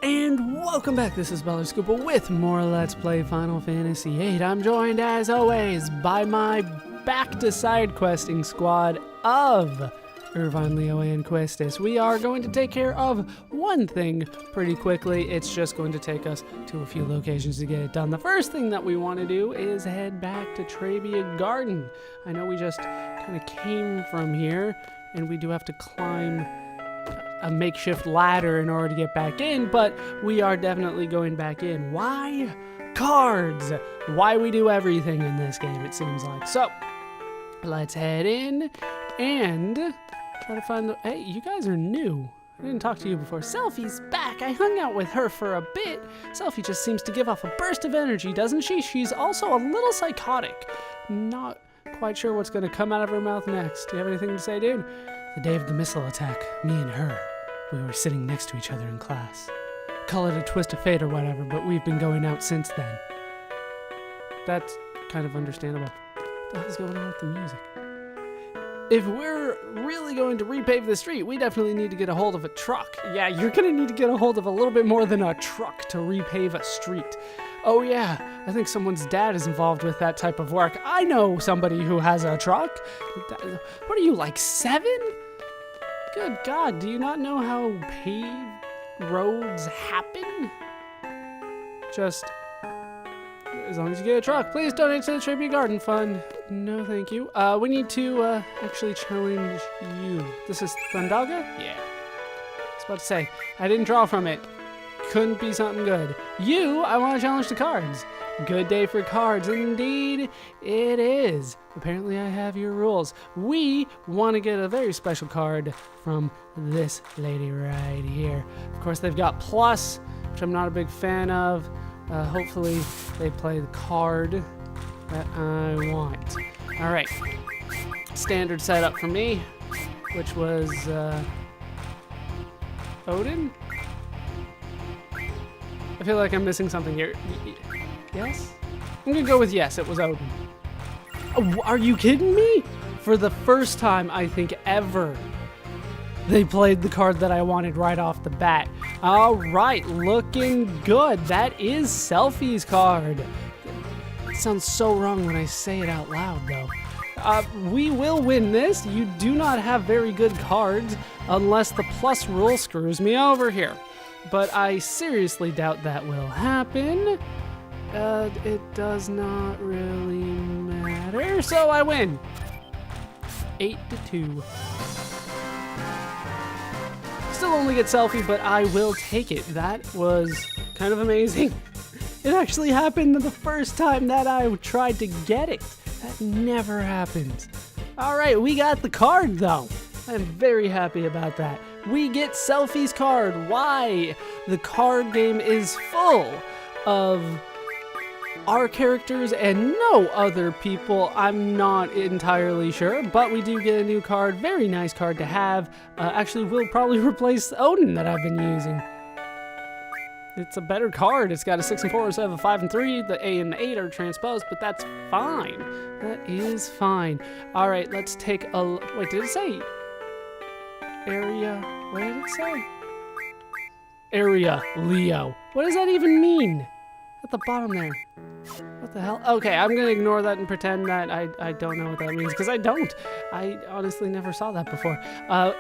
And welcome back, this is Balamb with more Let's Play Final Fantasy VIII. I'm joined, as always, by my back-to-side questing squad of Irvine, Leo, and Questis. We are going to take care of one thing pretty quickly. It's just going to take us to a few locations to get it done. The first thing that we want to do is head back to Trabia Garden. I know we just kind of came from here, and we do have to climb a makeshift ladder in order to get back in, but we are definitely going back in. Why? Cards! Why we do everything in this game, it seems like. So, let's head in and try to find the... Hey, you guys are new. I didn't talk to you before. Selphie's back. I hung out with her for a bit. Selphie just seems to give off a burst of energy, doesn't she? She's also a little psychotic. Not quite sure what's going to come out of her mouth next. Do you have anything to say, dude? The day of the missile attack, me and her, we were sitting next to each other in class. Call it a twist of fate or whatever, but we've been going out since then. That's kind of understandable. What the hell's going on with the music? If we're really going to repave the street, we definitely need to get a hold of a truck. Yeah, you're going to need to get a hold of a little bit more than a truck to repave a street. Oh yeah, I think someone's dad is involved with that type of work. I know somebody who has a truck. What are you, like 7? Good God, do you not know how paved roads happen? Just, as long as you get a truck, please donate to the Trabia Garden Fund. No, thank you. We need to actually challenge you. This is Thundaga? Yeah. I was about to say, I didn't draw from it. Couldn't be something good. You, I want to challenge to cards. Good day for cards, indeed it is. Apparently I have your rules. We want to get a very special card from this lady right here. Of course, they've got plus, which I'm not a big fan of. Hopefully they play the card that I want. All right, standard setup for me, which was Odin? I feel like I'm missing something here. Yes? I'm gonna go with yes, it was Odin. Oh, are you kidding me? For the first time, I think, ever, they played the card that I wanted right off the bat. All right, looking good. That is Selphie's card. It sounds so wrong when I say it out loud, though. We will win this. You do not have very good cards unless the plus rule screws me over here. But I seriously doubt that will happen. It does not really matter, so I win. 8-2. Still only get Selphie, but I will take it. That was kind of amazing. It actually happened the first time that I tried to get it. That never happens. All right, we got the card, though. I'm very happy about that. We get Selphie's card. Why? The card game is full of our characters and no other people. I'm not entirely sure, but we do get a new card. Very nice card to have. Actually, we'll probably replace Odin that I've been using. It's a better card. It's got a 6 and 4 instead of a 5 and 3. The A and the 8 are transposed, but that's fine. That is fine. All right, let's take a... Wait, did it say... Area... What did it say? Area Leo. What does that even mean? At the bottom there. What the hell? Okay, I'm going to ignore that and pretend that I don't know what that means, because I don't. I honestly never saw that before.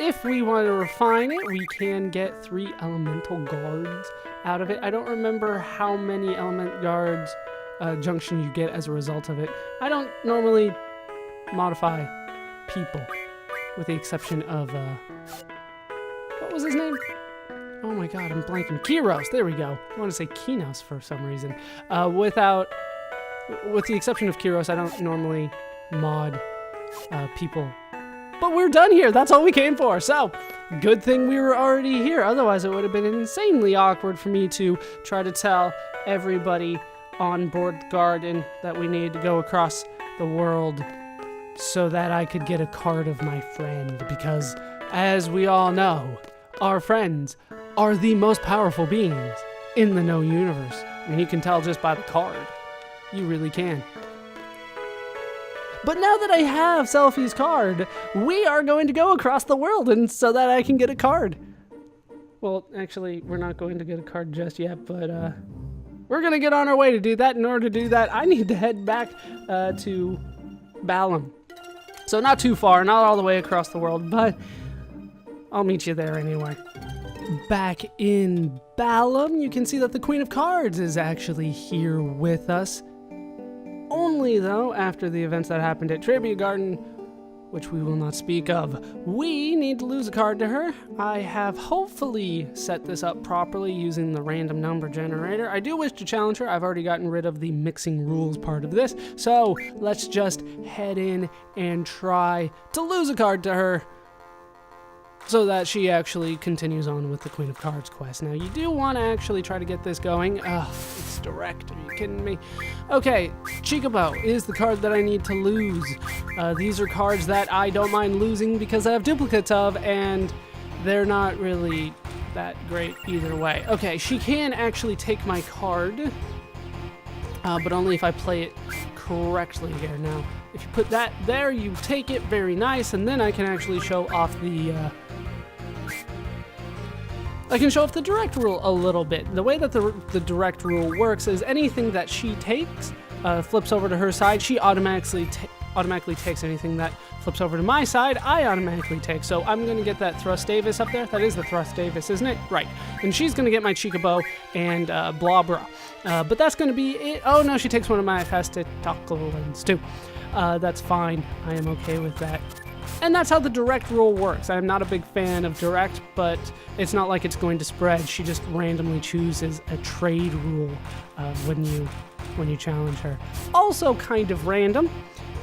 If we want to refine it, we can get 3 elemental guards out of it. I don't remember how many element guards junction you get as a result of it. I don't normally modify people, with the exception of... what was his name? Oh my god, I'm blanking. Kiros, there we go. I want to say Kinos for some reason. With the exception of Kiros, I don't normally mod people. But we're done here, that's all we came for. So, good thing we were already here. Otherwise, it would have been insanely awkward for me to try to tell everybody on board the garden that we needed to go across the world so that I could get a card of my friend. Because, as we all know, our friends are the most powerful beings in the known universe. And you can tell just by the card. You really can. But now that I have Selfie's card, we are going to go across the world and so that I can get a card. Well, actually, we're not going to get a card just yet, but we're going to get on our way to do that. In order to do that, I need to head back to Balamb. So not too far, not all the way across the world, but I'll meet you there anyway. Back in Balamb, you can see that the Queen of Cards is actually here with us. Only, though, after the events that happened at Trabia Garden, which we will not speak of. We need to lose a card to her. I have hopefully set this up properly using the random number generator. I do wish to challenge her. I've already gotten rid of the mixing rules part of this. So let's just head in and try to lose a card to her so that she actually continues on with the Queen of Cards quest. Now, you do want to actually try to get this going. It's direct. Are you kidding me? Okay, Chocobo is the card that I need to lose. These are cards that I don't mind losing because I have duplicates of, and they're not really that great either way. Okay, she can actually take my card, but only if I play it correctly here. Now, if you put that there, you take it, very nice, and then I can actually show off the direct rule a little bit. The way that the direct rule works is anything that she takes flips over to her side. She automatically takes anything that flips over to my side. I automatically take. So I'm going to get that Thrust Davis up there. That is the Thrust Davis, isn't it? Right. And she's going to get my Chocobo and Blobra. But that's going to be it. Oh, no, she takes one of my Fastitoclans too. That's fine. I am okay with that. And that's how the direct rule works. I'm not a big fan of direct, but it's not like it's going to spread. She just randomly chooses a trade rule when you challenge her. Also kind of random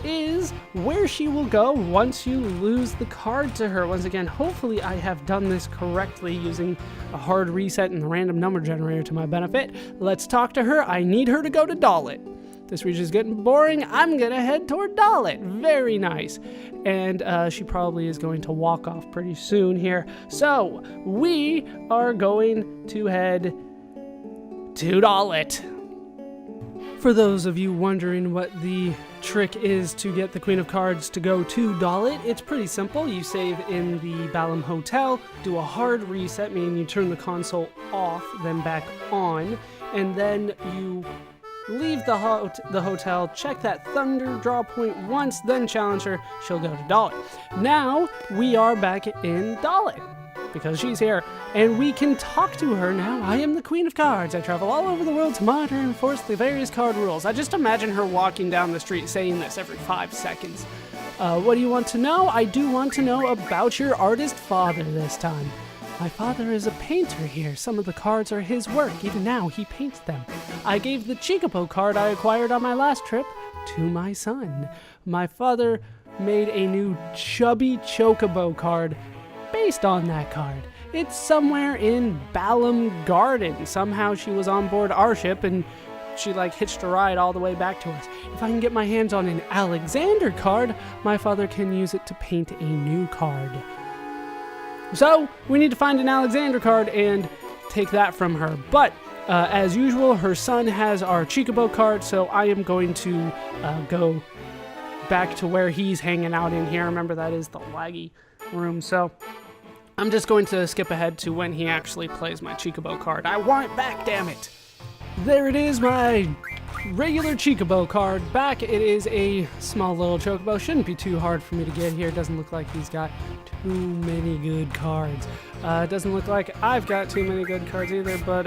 is where she will go once you lose the card to her. Once again, hopefully I have done this correctly using a hard reset and the random number generator to my benefit. Let's talk to her. I need her to go to Dollet. This region is getting boring. I'm going to head toward Dollet. Very nice. And she probably is going to walk off pretty soon here. So we are going to head to Dollet. For those of you wondering what the trick is to get the Queen of Cards to go to Dollet, it's pretty simple. You save in the Balamb Hotel, do a hard reset, meaning you turn the console off, then back on, and then you leave the hotel, check that thunder draw point once, then challenge her. She'll go to Dollet. Now we are back in Dollet because she's here, and we can talk to her now. I am the Queen of Cards. I travel all over the world to monitor and enforce the various card rules. I just imagine her walking down the street saying this every 5 seconds. What do you want to know? I do want to know about your artist father this time. My father is a painter here. Some of the cards are his work. Even now, he paints them. I gave the Chocobo card I acquired on my last trip to my son. My father made a new chubby Chocobo card based on that card. It's somewhere in Balamb Garden. Somehow she was on board our ship and she hitched a ride all the way back to us. If I can get my hands on an Alexander card, my father can use it to paint a new card. So, we need to find an Alexander card and take that from her. But, as usual, her son has our Chocobo card, so I am going to go back to where he's hanging out in here. Remember, that is the laggy room, so I'm just going to skip ahead to when he actually plays my Chocobo card. I want it back, damn it! There it is, my regular Chocobo card back. It is a small little Chocobo. Shouldn't be too hard for me to get here. It doesn't look like he's got too many good cards. It doesn't look like I've got too many good cards either, but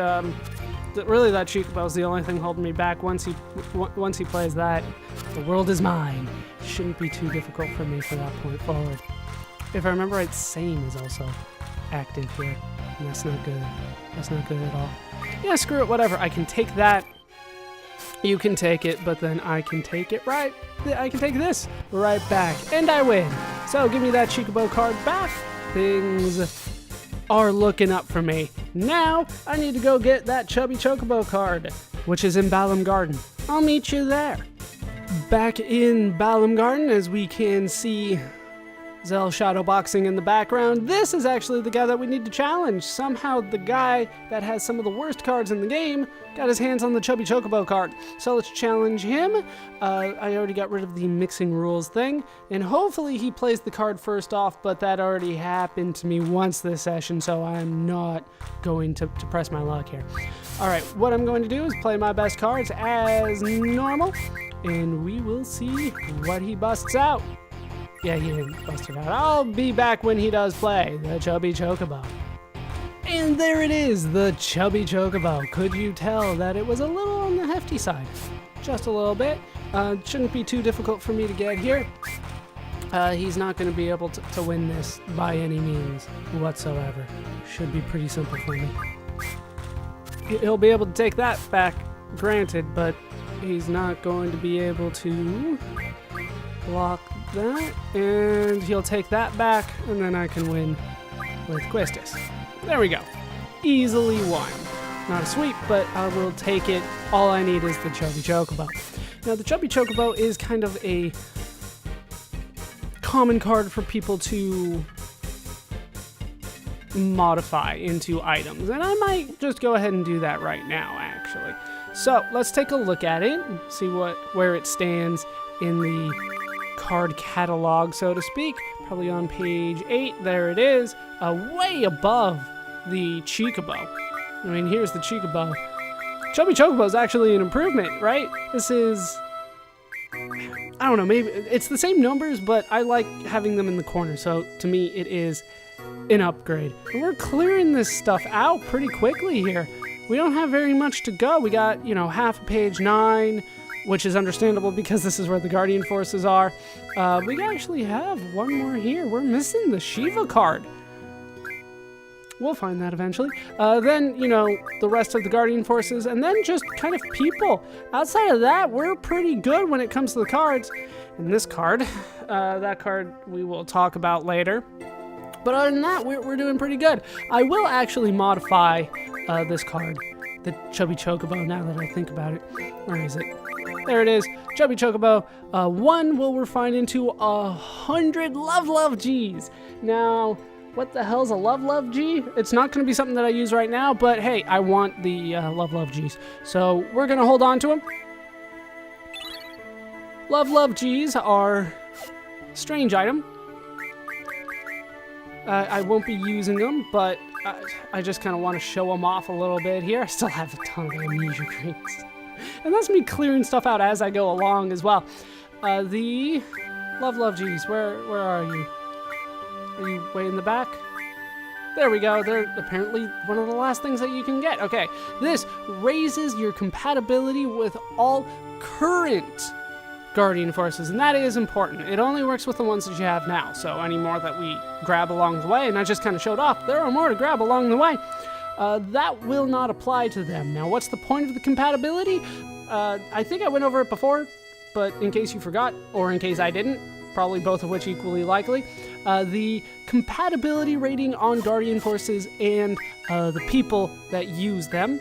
really that Chocobo is the only thing holding me back. Once he plays that, the world is mine. Shouldn't be too difficult for me from that point forward. If I remember right, Same is also active here, and that's not good. That's not good at all. Yeah, screw it, whatever. I can take that. You can take it, but then I can take it right. I can take this right back, and I win. So give me that Chocobo card back. Things are looking up for me. Now I need to go get that chubby Chocobo card, which is in Balamb Garden. I'll meet you there. Back in Balamb Garden, as we can see Zell shadowboxing in the background. This is actually the guy that we need to challenge. Somehow the guy that has some of the worst cards in the game got his hands on the Chubby Chocobo card. So let's challenge him. I already got rid of the mixing rules thing, and hopefully he plays the card first off, but that already happened to me once this session, so I'm not going to press my luck here. All right, what I'm going to do is play my best cards as normal, and we will see what he busts out. Yeah, he didn't bust it out. I'll be back when he does play the Chubby Chocobo. And there it is, the Chubby Chocobo. Could you tell that it was a little on the hefty side? Just a little bit. Shouldn't be too difficult for me to get here. He's not going to be able to win this by any means whatsoever. Should be pretty simple for me. He'll be able to take that back, granted, but he's not going to be able to block that, and he'll take that back, and then I can win with Quistis. There we go. Easily won. Not a sweep, but I will take it. All I need is the Chubby Chocobo. Now, the Chubby Chocobo is kind of a common card for people to modify into items, and I might just go ahead and do that right now, actually. So let's take a look at it and see where it stands in the card catalog, so to speak. Probably on page 8. There it is, way above the Chocobo. I mean, here's the Chocobo. Chubby Chocobo is actually an improvement, right? This is, I don't know, maybe it's the same numbers, but I like having them in the corner, so to me it is an upgrade. And we're clearing this stuff out pretty quickly here. We don't have very much to go. We got, you know, half a page 9, which is understandable because this is where the Guardian Forces are. We actually have one more here. We're missing the Shiva card. We'll find that eventually. Then, you know, the rest of the Guardian Forces, and then just kind of people. Outside of that, we're pretty good when it comes to the cards. And this card, that card we will talk about later. But other than that, we're doing pretty good. I will actually modify this card, the Chubby Chocobo, now that I think about it. Where is it? There it is, Chubby Chocobo. 1 will refine into 100 Love G's. Now, what the hell's a Love G? It's not going to be something that I use right now, but hey, I want the Love G's. So we're going to hold on to them. Love G's are a strange item. I won't be using them, but I just kind of want to show them off a little bit here. I still have a ton of amnesia greens. And that's me clearing stuff out as I go along as well. The Love G's, where are you? Are you way in the back? There we go. They're apparently one of the last things that you can get. Okay, this raises your compatibility with all current Guardian Forces, and that is important. It only works with the ones that you have now, so any more that we grab along the way, and I just kind of showed off, there are more to grab along the way, that will not apply to them. Now, what's the point of the compatibility? I think I went over it before, but in case you forgot, or in case I didn't, probably both of which equally likely, the compatibility rating on Guardian Forces and the people that use them.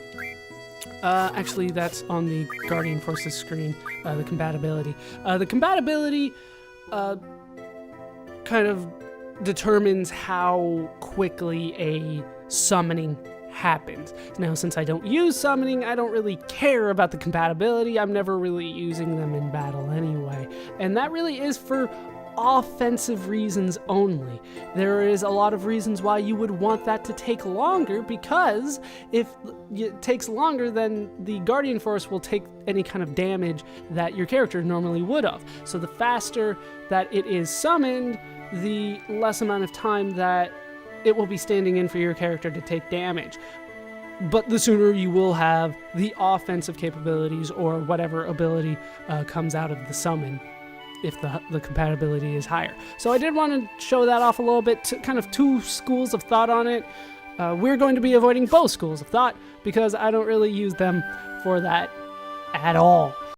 Actually, that's on the Guardian Forces screen, the compatibility. The compatibility kind of determines how quickly a summoning happens. Now, since I don't use summoning, I don't really care about the compatibility. I'm never really using them in battle anyway. And that really is for offensive reasons only. There is a lot of reasons why you would want that to take longer, because if it takes longer, then the Guardian Force will take any kind of damage that your character normally would have. So the faster that it is summoned, the less amount of time that it will be standing in for your character to take damage. But the sooner you will have the offensive capabilities or whatever ability comes out of the summon, if the compatibility is higher. So I did want to show that off a little bit, kind of two schools of thought on it. We're going to be avoiding both schools of thought because I don't really use them for that at all.